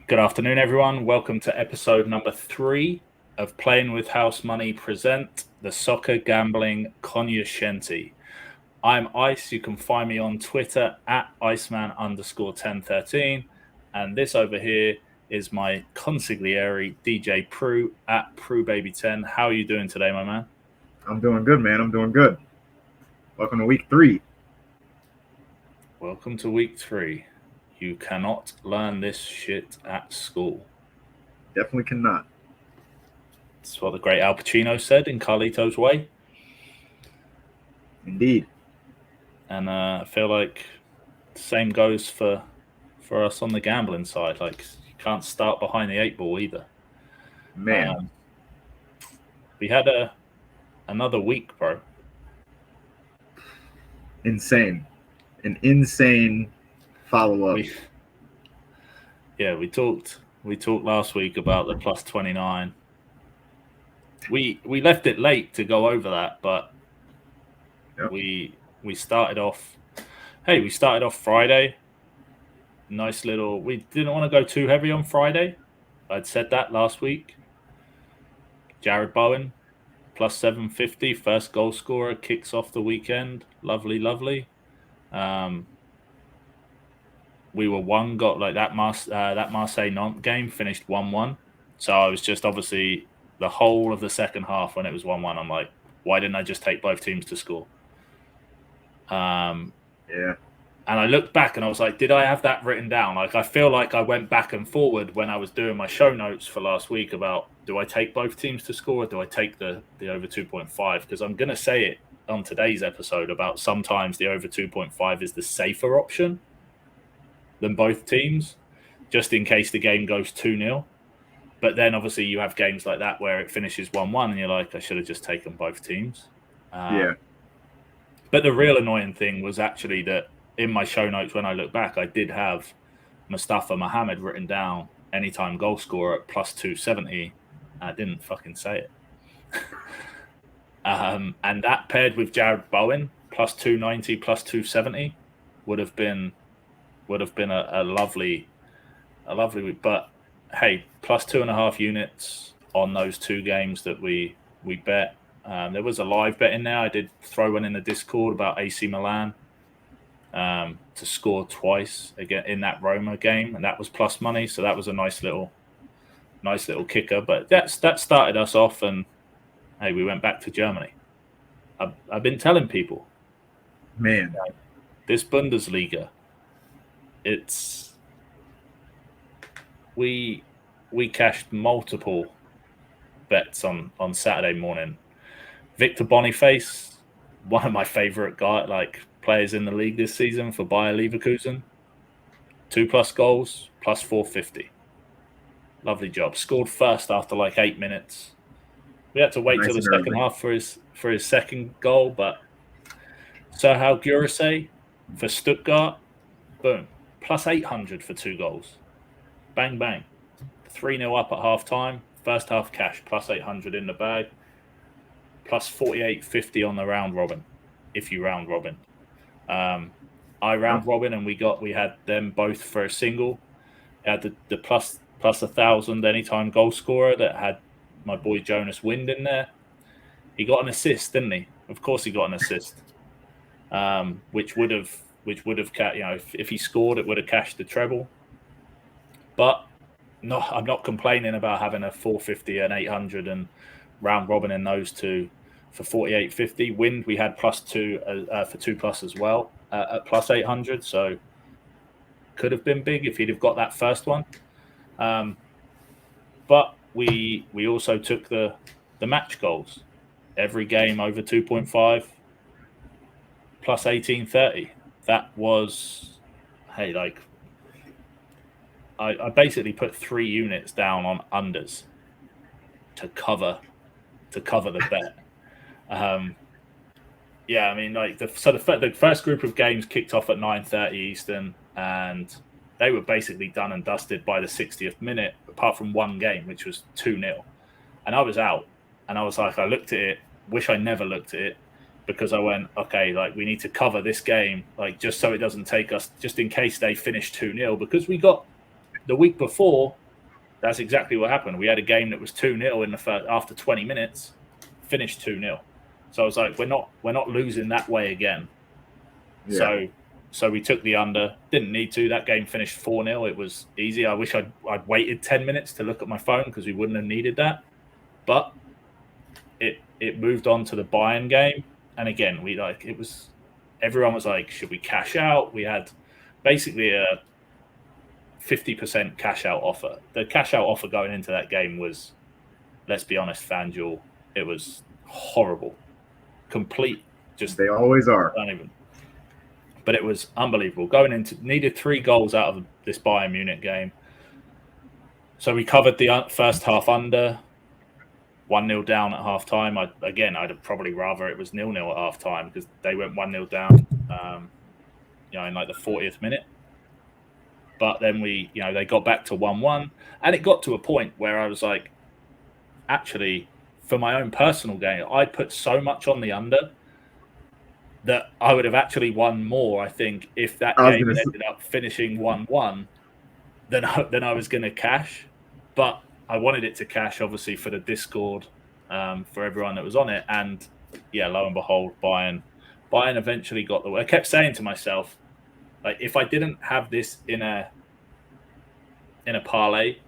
Good afternoon, everyone. Welcome to episode number 3 of Playing with House Money present the Soccer Gambling Cognoscenti. I'm Ice. You can find me on Twitter at Iceman_1013. And this over here is my consigliere, DJ Prue at PrueBaby10. How are you doing today, my man? I'm doing good, man. I'm doing good. Welcome to week 3. Welcome to week 3. You cannot learn this shit at school. Definitely cannot. That's what the great Al Pacino said in Carlito's Way. Indeed. And I feel like the same goes for us on the gambling side. Like, you can't start behind the 8 ball either. Man. We had another week, bro. Insane. An insane follow-up. We talked last week about the plus 29. We left it late to go over that, but Yep. we started off Friday. Nice little. We didn't want to go too heavy on Friday. I'd said that last week. Jared Bowen, plus 750, first goal scorer, kicks off the weekend. Lovely. We were got like that Marseille Nantes game finished 1-1. So I was just obviously the whole of the second half when it was 1-1. I'm like, why didn't I just take both teams to score? Yeah. And I looked back and I was like, did I have that written down? Like, I feel like I went back and forward when I was doing my show notes for last week about, do I take both teams to score or do I take the over 2.5? Because I'm going to say it on today's episode about sometimes the over 2.5 is the safer option than both teams, just in case the game goes 2-0. But then obviously you have games like that where it finishes 1-1 and you're like, I should have just taken both teams. Yeah. But the real annoying thing was actually that in my show notes, when I look back, I did have Mustafa Mohamed written down anytime goal scorer at plus 270. I didn't fucking say it. And that paired with Jared Bowen, plus 290, plus 270, would have been a lovely week. But hey, plus 2.5 units on those 2 games that we bet. There was a live bet in there. I did throw one in the Discord about AC Milan to score twice again in that Roma game, and that was plus money. So that was a nice little kicker. But that started us off, and hey, we went back to Germany. I've been telling people, Man, this Bundesliga, it's we cashed multiple bets on Saturday morning. Victor Boniface, one of my favorite players in the league this season for Bayer Leverkusen, 2+ goals, plus 450. Lovely job. Scored first after like 8 minutes. We had to wait till the second half for his second goal, but Serhal Gurusay for Stuttgart, boom, plus 800 for 2 goals. Bang, bang. 3-0 up at half-time. First half cash, plus 800 in the bag. Plus 48.50 on the round robin, if you round robin. I round robin, and we had them both for a single. We had the plus 1,000 anytime goal scorer that had my boy Jonas Wind in there. He got an assist, didn't he? Of course he got an assist. Which would have if he scored, it would have cashed the treble. But no, I'm not complaining about having a 450 and 800 and round robin in those 2 for 48.50. Wind we had plus 2 for 2+ as well at plus 800. So could have been big if he'd have got that first one. But we also took the match goals. Every game over 2.5 plus 18.30. That was, hey, like I basically put 3 units down on unders to cover the bet. Yeah, I mean, like the first group of games kicked off at 9:30 Eastern, and they were basically done and dusted by the 60th minute, apart from one game, which was 2-0. And I was out, and I was like, I looked at it, wish I never looked at it, because I went, okay, like we need to cover this game, like just so it doesn't take us, just in case they finish 2-0, because we got the week before, that's exactly what happened. We had a game that was 2-0 in the first, after 20 minutes, finished 2-0. So I was like, we're not losing that way again. Yeah. So we took the under. Didn't need to. That game finished 4-0. It was easy. I wish I'd waited 10 minutes to look at my phone because we wouldn't have needed that. But it moved on to the Bayern game, and again, everyone was like, should we cash out? We had basically a 50% cash out offer. The cash out offer going into that game was, let's be honest, FanDuel, it was horrible. Complete, just They always are. But it was unbelievable. Going into, needed 3 goals out of this Bayern Munich game. So we covered the first half under, 1-0 down at half time. I'd have probably rather it was 0-0 at half time because they went 1-0 down, in like the 40th minute. But then they got back to 1-1, and it got to a point where I was like, actually, for my own personal game, I put so much on the under that I would have actually won more, I think, if that game ended up finishing 1-1 than I was going to cash. But I wanted it to cash, obviously, for the Discord, for everyone that was on it. And, lo and behold, Bayern eventually got the... I kept saying to myself, like, if I didn't have this in a parlay,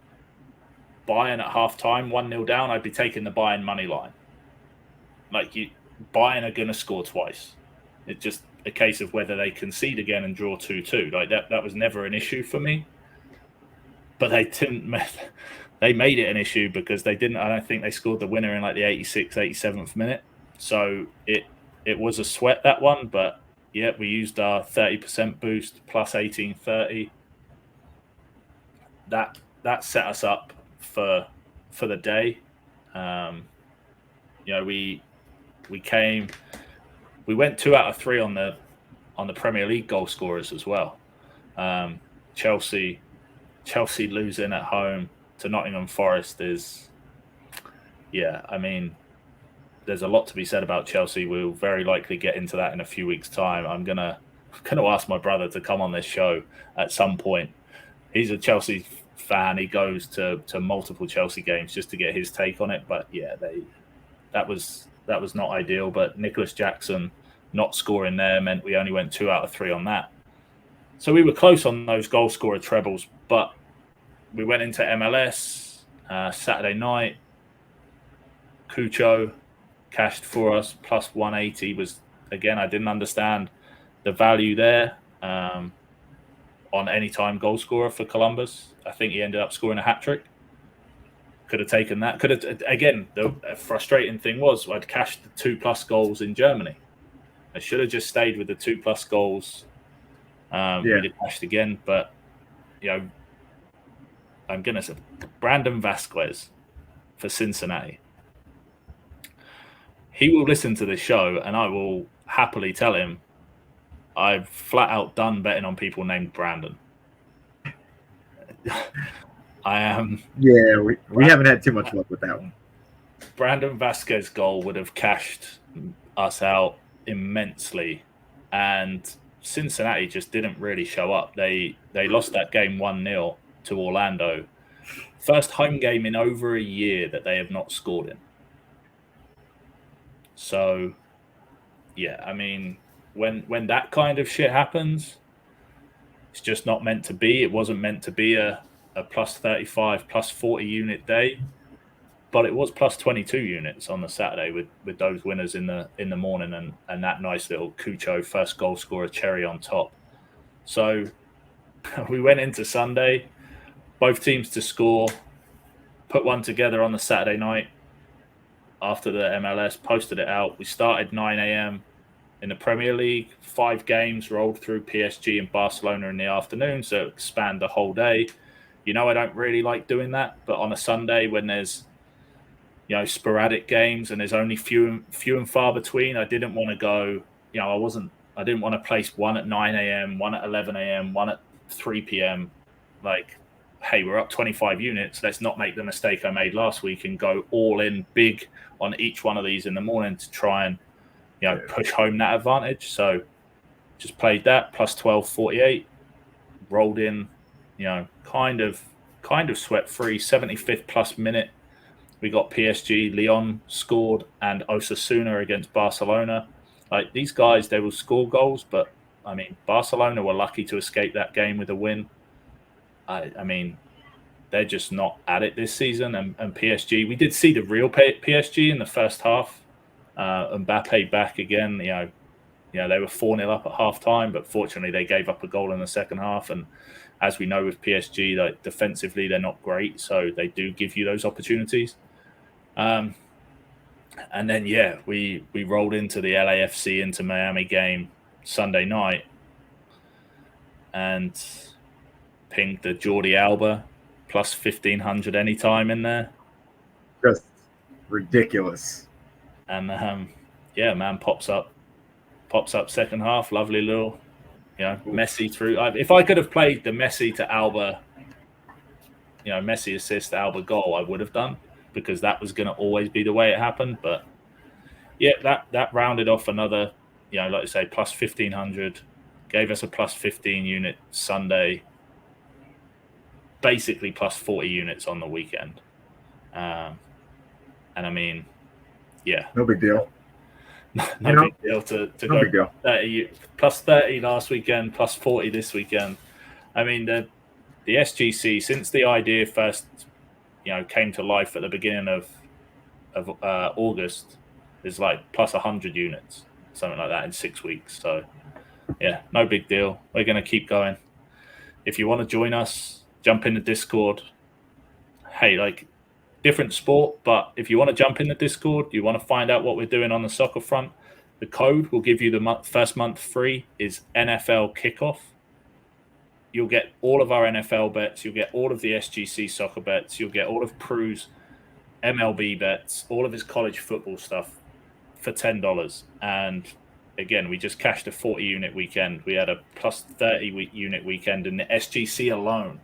Bayern at half-time, 1-0 down, I'd be taking the Bayern money line. Like, Bayern are going to score twice. It's just a case of whether they concede again and draw 2-2. Like, that was never an issue for me. But they didn't... They made it an issue because they didn't... I don't think they scored the winner in, like, the 86th, 87th minute. So it was a sweat, that one, but... Yeah, we used our 30% boost plus 18.30. That set us up for the day. We went 2 out of 3 on the Premier League goal scorers as well. Chelsea losing at home to Nottingham Forest is, there's a lot to be said about Chelsea. We'll very likely get into that in a few weeks' time. I'm gonna ask my brother to come on this show at some point. He's a Chelsea fan. He goes to multiple Chelsea games just to get his take on it. But that was not ideal. But Nicholas Jackson not scoring there meant we only went 2 out of 3 on that. So we were close on those goal scorer trebles, but we went into MLS Saturday night. Cucho cashed for us, plus 180 was, again, I didn't understand the value there on anytime goal scorer for Columbus. I think he ended up scoring a hat-trick. Could have taken that. Again, the frustrating thing was I'd cashed the 2+ goals in Germany. I should have just stayed with the 2+ goals. We'd have cashed again, but, I'm going to say Brandon Vasquez for Cincinnati. He will listen to this show, and I will happily tell him I've flat out done betting on people named Brandon. I am. Yeah, we haven't had too much luck with that one. Brandon Vasquez goal would have cashed us out immensely, and Cincinnati just didn't really show up. They lost that game 1-0 to Orlando. First home game in over a year that they have not scored in. So, when that kind of shit happens, it's just not meant to be. It wasn't meant to be a plus 35, plus 40 unit day, but it was plus 22 units on the Saturday with those winners in the morning and that nice little Cucho first goal scorer cherry on top. So we went into Sunday, both teams to score, put one together on the Saturday night. After the MLS, posted it out. We started 9 a.m. in the Premier League. 5 games rolled through PSG and Barcelona in the afternoon, so it spanned the whole day. I don't really like doing that, but on a Sunday when there's, sporadic games and there's only few and far between, I didn't want to go. I didn't want to place one at 9 a.m., one at 11 a.m., one at 3 p.m. Like, hey, we're up 25 units. Let's not make the mistake I made last week and go all in big on each one of these in the morning to try and, push home that advantage. So just played that plus 12.48, rolled in, kind of kind of swept free. 75th plus minute, we got PSG, Lyon scored, and Osasuna against Barcelona. Like, these guys, they will score goals, but I mean, Barcelona were lucky to escape that game with a win. I mean, they're just not at it this season. And PSG, we did see the real PSG in the first half. Mbappe back again. You know, they were 4-0 up at half time, but fortunately they gave up a goal in the second half. And as we know with PSG, like, defensively, they're not great. So they do give you those opportunities. And then, we rolled into the LAFC into Miami game Sunday night and pinged the Jordi Alba plus 1,500 anytime in there. Just ridiculous. And man, pops up second half. Lovely little, Messi through. If I could have played the Messi to Alba, Messi assist Alba goal, I would have done, because that was going to always be the way it happened. But that rounded off another, like I say, plus 1,500, gave us a plus 15 unit Sunday, basically plus 40 units on the weekend. And I mean, no big deal. No big deal to no go 30, plus 30 last weekend, plus 40 this weekend. I mean, the SGC, since the idea first, came to life at the beginning of August, is like plus 100 units, something like that in 6 weeks. So, no big deal. We're going to keep going. If you want to join us, jump in the Discord. Hey, like, different sport, but if you want to jump in the Discord, you want to find out what we're doing on the soccer front, the code will give you the first month free is NFL Kickoff. You'll get all of our NFL bets. You'll get all of the SGC soccer bets. You'll get all of Prue's MLB bets, all of his college football stuff for $10. And again, we just cashed a 40 unit weekend. We had a plus 30 unit weekend in the SGC alone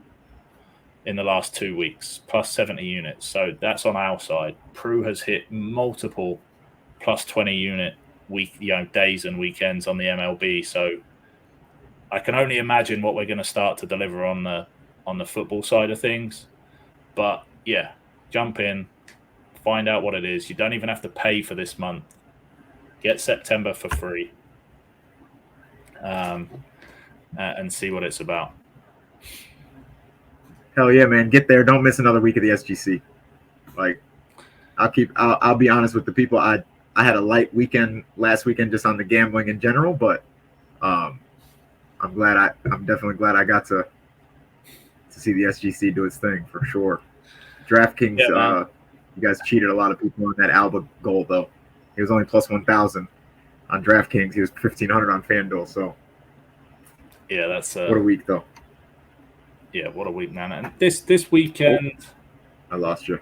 in the last 2 weeks, plus 70 units. So that's on our side. Prue has hit multiple plus 20 unit days and weekends on the MLB. So I can only imagine what we're going to start to deliver on the football side of things. But jump in, find out what it is. You don't even have to pay for this month. Get September for free, and see what it's about. Hell yeah, man. Get there. Don't miss another week of the SGC. Like, I'll be honest with the people. I had a light weekend last weekend just on the gambling in general, but I'm definitely glad I got to see the SGC do its thing for sure. DraftKings, you guys cheated a lot of people on that Alba goal though. He was only plus 1,000 on DraftKings. He was 1,500 on FanDuel. So that's what a week though. Yeah, what a week, man. And this weekend, I lost you.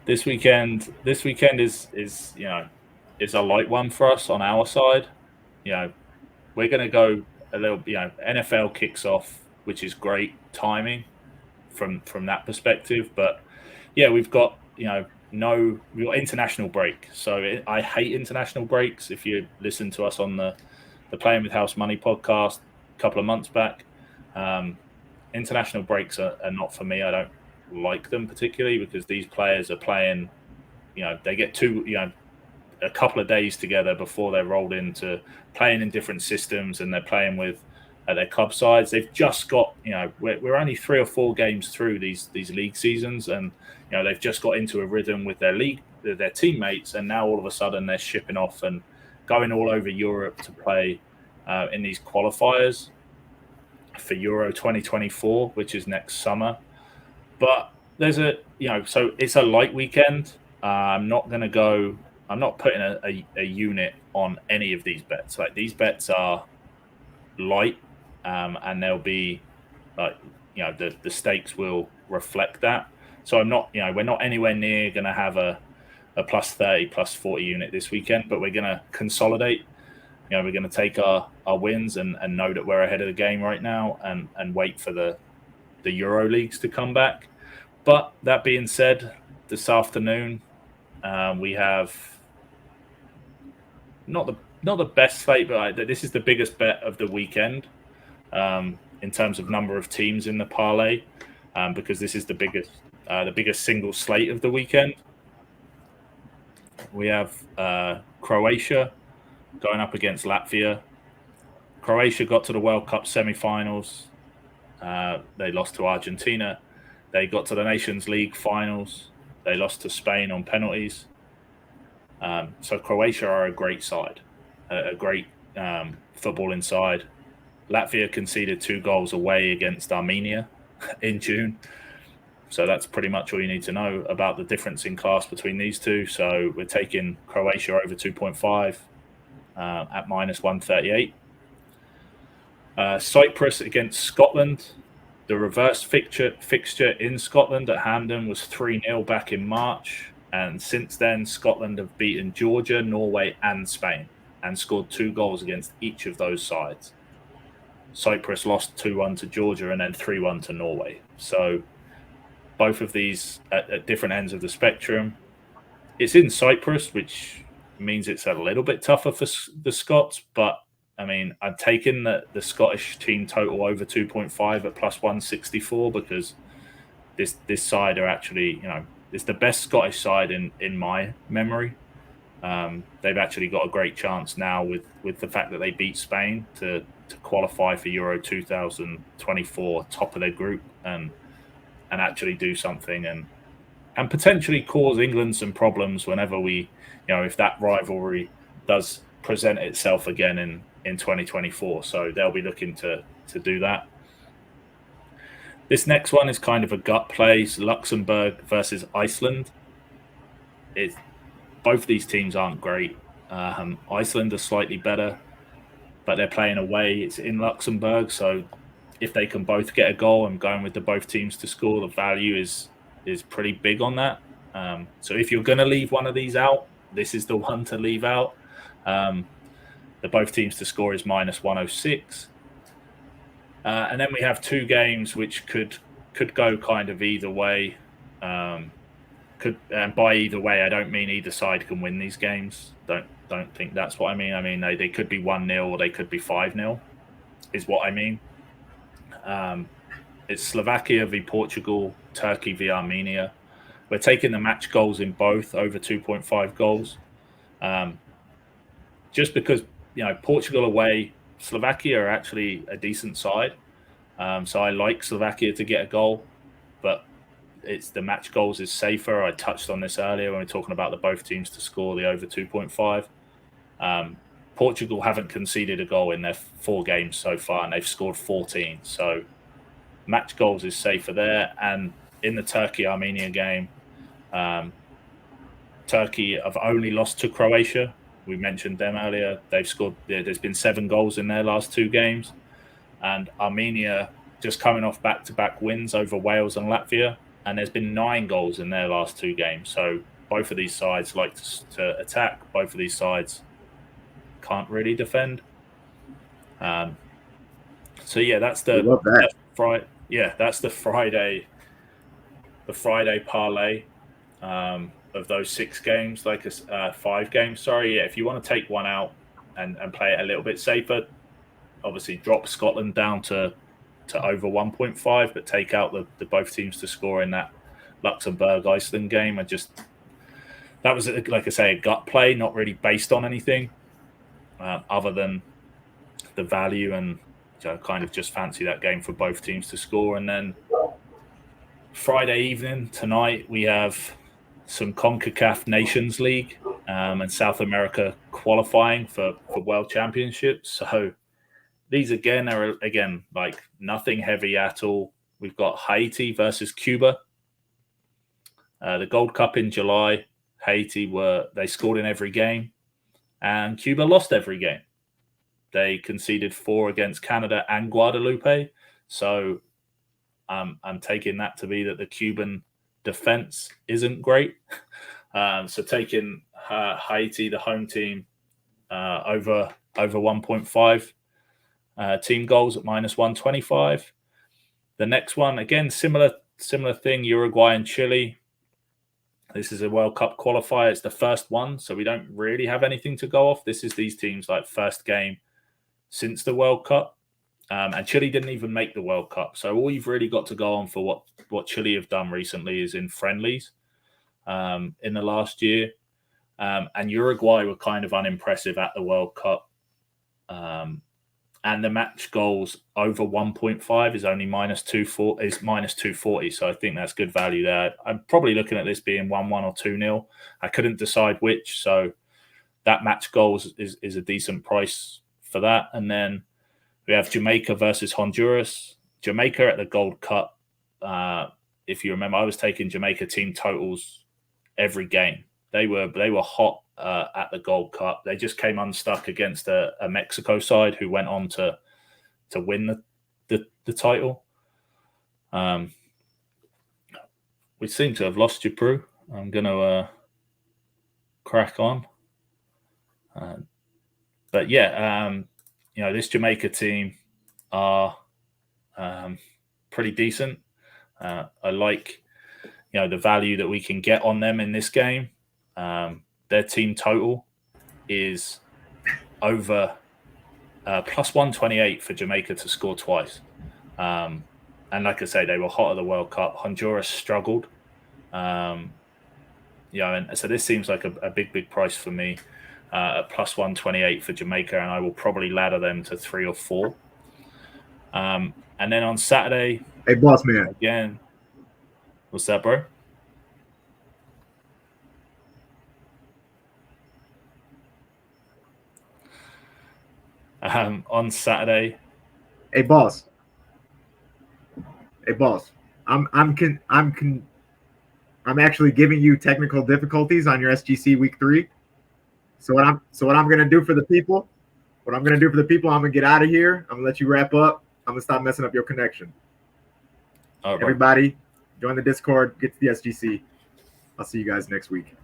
This weekend is is a light one for us on our side. We're going to go a little. NFL kicks off, which is great timing from that perspective. But we've got we've got international break. So I hate international breaks. If you listen to us on the Playing with House Money podcast a couple of months back, international breaks are not for me. I don't like them particularly because these players are playing, they get a couple of days together before they're rolled into playing in different systems, and they're playing with their club sides. They've just got, we're only 3 or 4 games through these league seasons, and they've just got into a rhythm with their teammates, and now all of a sudden they're shipping off and going all over Europe to play in these qualifiers for Euro 2024, which is next summer. But there's so it's a light weekend. I'm not putting a unit on any of these bets. Like, these bets are light, and they'll be like, the stakes will reflect that. So I'm not, we're not anywhere near going to have a plus 30, plus 40 unit this weekend, but we're going to consolidate. We're going to take our wins and know that we're ahead of the game right now, and wait for the Euro leagues to come back. But that being said, this afternoon we have not the best slate, but this is the biggest bet of the weekend. in terms of number of teams in the parlay, because this is the biggest single slate of the weekend. We have Croatia going up against Latvia. Croatia got to the World Cup semi-finals. They lost to Argentina. They got to the Nations League finals. They lost to Spain on penalties. So Croatia are a great side, a great footballing side. Latvia conceded 2 goals away against Armenia in June. So that's pretty much all you need to know about the difference in class between these two. So we're taking Croatia over 2.5 at minus 138. Cyprus against Scotland. The reverse fixture in Scotland at Hampden was 3-0 back in March. And since then, Scotland have beaten Georgia, Norway, and Spain and scored 2 goals against each of those sides. Cyprus lost 2-1 to Georgia and then 3-1 to Norway. So both of these at different ends of the spectrum. It's in Cyprus, which means it's a little bit tougher for the Scots. But, I mean, I've taken the Scottish team total over 2.5 at plus 164 because this side are actually, it's the best Scottish side in my memory. They've actually got a great chance now with the fact that they beat Spain to qualify for Euro 2024, top of their group, and actually do something and potentially cause England some problems whenever we, if that rivalry does present itself again in 2024. So they'll be looking to do that. This next one is kind of a gut play. Luxembourg versus Iceland. Both these teams aren't great. Iceland are slightly better, but they're playing away. It's in Luxembourg, so if they can both get a goal, I'm going with both teams to score. The value is pretty big on that. So if you're going to leave one of these out, this is the one to leave out. The both teams to score is minus 106. And then we have 2 games which could go kind of either way. And by either way, I don't mean either side can win these games. Don't think that's what I mean. I mean they could be 1-0 or they could be 5-0 is what I mean. It's Slovakia v Portugal, Turkey v Armenia. We're taking the match goals in both over 2.5 goals. Just because, Portugal away, Slovakia are actually a decent side. So I like Slovakia to get a goal, but it's the match goals is safer. I touched on this earlier when we were talking about the both teams to score the over 2.5. Portugal haven't conceded a goal in their 4 games so far, and they've scored 14. So match goals is safer there. And in the Turkey-Armenia game, Turkey have only lost to Croatia. We mentioned them earlier. They've scored. There's been 7 goals in their last 2 games. And Armenia just coming off back-to-back wins over Wales and Latvia. And there's been 9 goals in their last 2 games. So both of these sides like to attack. Both of these sides can't really defend. So yeah, that's the that's the Friday parlay of those 6 games, 5 games. Sorry, yeah. If you want to take one out and play it a little bit safer, obviously drop Scotland down to over 1.5, but take out the both teams to score in that Luxembourg-Iceland game. That was, like I say, a gut play, not really based on anything other than the value, and kind of just fancy that game for both teams to score. And then Friday evening, tonight, we have some CONCACAF Nations League and South America qualifying for World Championships. So these again are like nothing heavy at all. We've got Haiti versus Cuba. The Gold Cup in July, Haiti they scored in every game, and Cuba lost every game. They conceded 4 against Canada and Guadeloupe. So I'm taking that to be that the Cuban defense isn't great. So taking Haiti, the home team, over 1.5. Team goals at minus 125. The next one, again, similar thing, Uruguay and Chile. This is a World Cup qualifier. It's the first one, so we don't really have anything to go off. This is these teams' first game since the World Cup. And Chile didn't even make the World Cup. So all you've really got to go on for what Chile have done recently is in friendlies in the last year. And Uruguay were kind of unimpressive at the World Cup. And the match goals over 1.5 is only minus 240. So I think that's good value there. I'm probably looking at this being 1-1 or 2-0. I couldn't decide which. So that match goals is a decent price for that. And then we have Jamaica versus Honduras. Jamaica at the Gold Cup. If you remember, I was taking Jamaica team totals every game. They were hot at the Gold Cup. They just came unstuck against a Mexico side who went on to win the title. We seem to have lost you, Prue. I'm going to crack on. But yeah, this Jamaica team are pretty decent. I like, the value that we can get on them in this game. Their team total is over plus 128 for Jamaica to score twice. And like I say, they were hot at the World Cup. Honduras struggled. And so this seems like a big price for me at plus 128 for Jamaica, and I will probably ladder them to 3 or 4. And then on Saturday, hey, boss man, again, what's that, bro? On Saturday, hey boss, I'm actually giving you technical difficulties on your SGC week 3. So what I'm gonna do for the people, I'm gonna get out of here. I'm gonna let you wrap up. I'm gonna stop messing up your connection. all right, Everybody, join the Discord, get to the SGC. I'll see you guys next week.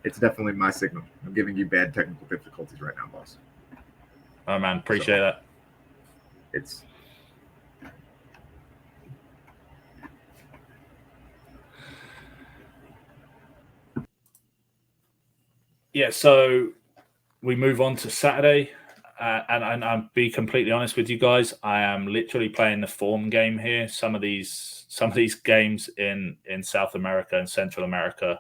It's definitely my signal. I'm giving you bad technical difficulties right now, boss. Oh man, appreciate that. It's yeah. So we move on to Saturday, and I'll be completely honest with you guys. I am literally playing the form game here. Some of these games in South America and Central America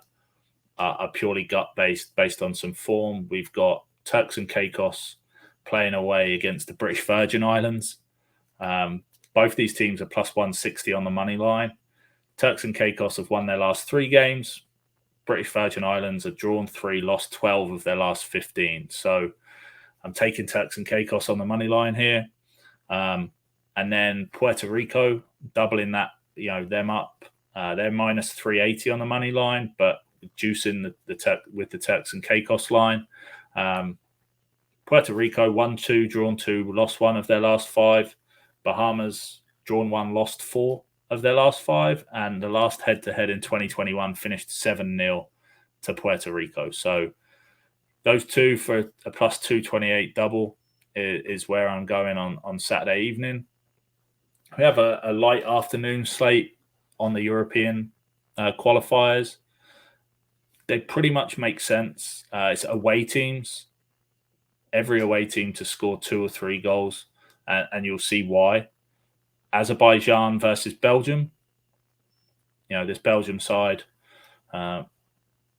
are purely gut based on some form. We've got Turks and Caicos playing away against the British Virgin Islands. Both these teams are plus 160 on the money line. Turks and Caicos have won their last 3 games. British Virgin Islands have drawn 3, lost 12 of their last 15. So I'm taking Turks and Caicos on the money line here. And then Puerto Rico, doubling that, them up. They're minus 380 on the money line, but juicing with the Turks and Caicos line. Puerto Rico, 1-2, drawn 2, lost 1 of their last 5. Bahamas, drawn 1, lost 4 of their last 5. And the last head-to-head in 2021 finished 7-0 to Puerto Rico. So those two for a plus 228 double is where I'm going on Saturday evening. We have a light afternoon slate on the European qualifiers. They pretty much make sense. It's away teams. Every away team to score 2 or 3 goals, and you'll see why. Azerbaijan versus Belgium. This Belgium side,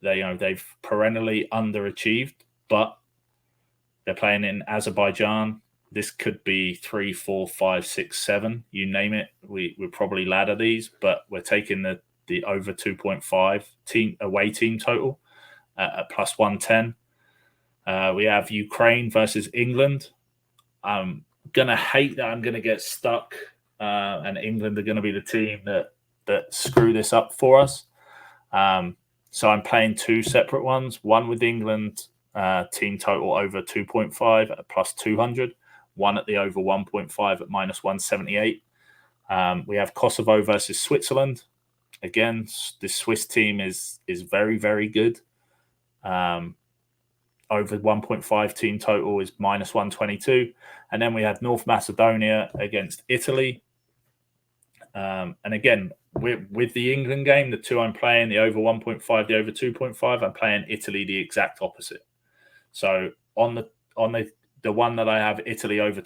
they've perennially underachieved, but they're playing in Azerbaijan. This could be 3, 4, 5, 6, 7. You name it. We'll probably ladder these, but we're taking the over 2.5 away team total at plus 110. We have Ukraine versus England. I'm going to hate that I'm going to get stuck, and England are going to be the team that screw this up for us. So I'm playing 2 separate ones, one with England team total over 2.5 at plus 200, one at the over 1.5 at minus 178. We have Kosovo versus Switzerland. Again, this Swiss team is very, very good. Over 1.5 team total is minus 122. And then we have North Macedonia against Italy. And again, with the England game, the 2 I'm playing, the over 1.5, the over 2.5, I'm playing Italy the exact opposite. So on the the one that I have Italy over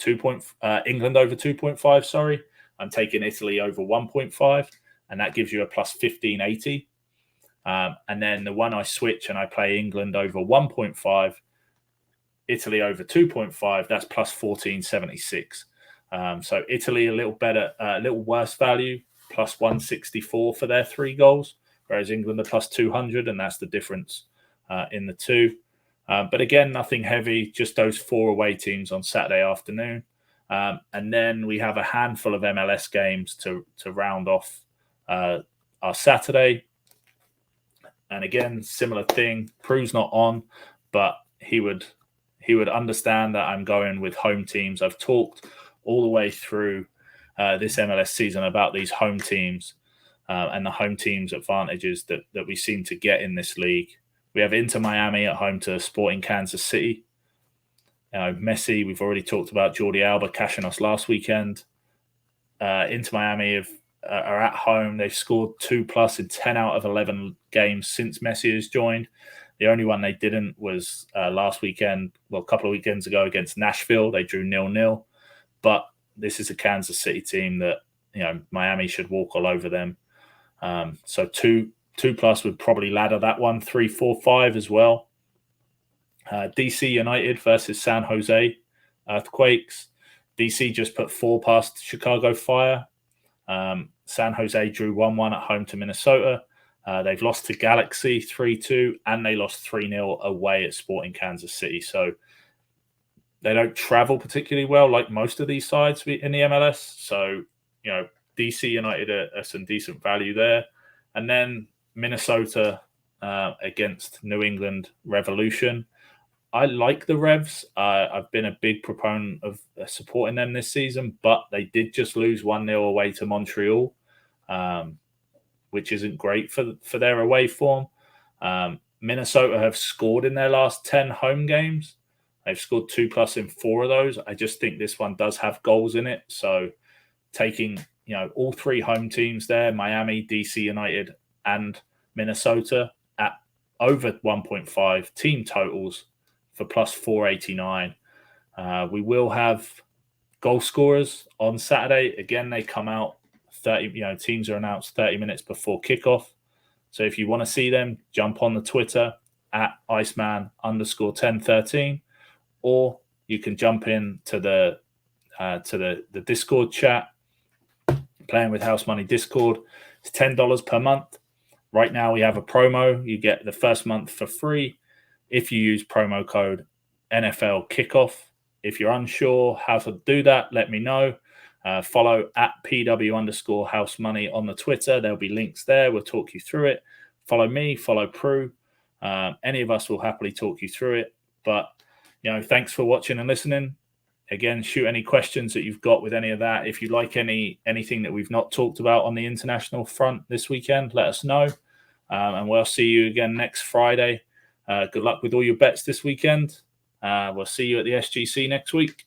England over 2.5. Sorry, I'm taking Italy over 1.5, and that gives you a plus 1580. And then the one I switch and I play England over 1.5, Italy over 2.5. That's plus 1476. So Italy a little better, a little worse value, plus 164 for their 3 goals, whereas England are plus 200, and that's the difference in the two. But again, nothing heavy, just those 4 away teams on Saturday afternoon. And then we have a handful of MLS games to round off our Saturday. And again, similar thing. Prue's not on, but he would understand that I'm going with home teams. I've talked all the way through this MLS season about these home teams and the home teams' advantages that we seem to get in this league. We have Inter Miami at home to Sporting Kansas City. Messi, we've already talked about Jordi Alba cashing us last weekend. Inter Miami are at home. They've scored 2+ in 10 out of 11 games since Messi has joined. The only one they didn't was last weekend, well, a couple of weekends ago against Nashville. They drew 0-0. But this is a Kansas City team that, Miami should walk all over them. So 2+ would probably ladder that one, 3, 4, 5 as well. DC United versus San Jose Earthquakes. DC just put 4 past Chicago Fire. San Jose drew 1-1 at home to Minnesota. They've lost to Galaxy 3-2, and they lost 3-0 away at Sporting Kansas City. So they don't travel particularly well like most of these sides in the MLS. So, DC United are some decent value there. And then Minnesota against New England Revolution. I like the Revs. I've been a big proponent of supporting them this season, but they did just lose 1-0 away to Montreal, which isn't great for their away form. Minnesota have scored in their last 10 home games. They've scored 2+ in 4 of those. I just think this one does have goals in it. So taking, all 3 home teams there, Miami, DC United, and Minnesota at over 1.5 team totals for plus 489. We will have goal scorers on Saturday. Again, they come out 30, teams are announced 30 minutes before kickoff. So if you want to see them, jump on the Twitter at Iceman_1013, or you can jump in to the Discord chat, Playing with House Money Discord. It's $10 per month. Right now we have a promo. You get the first month for free if you use promo code NFL Kickoff. If you're unsure how to do that, let me know. Follow at PW_House Money on the Twitter. There'll be links there. We'll talk you through it. Follow me, follow Prue. Any of us will happily talk you through it. But, thanks for watching and listening. Again, shoot any questions that you've got with any of that. If you like anything that we've not talked about on the international front this weekend, let us know. And we'll see you again next Friday. Good luck with all your bets this weekend. We'll see you at the SGC next week.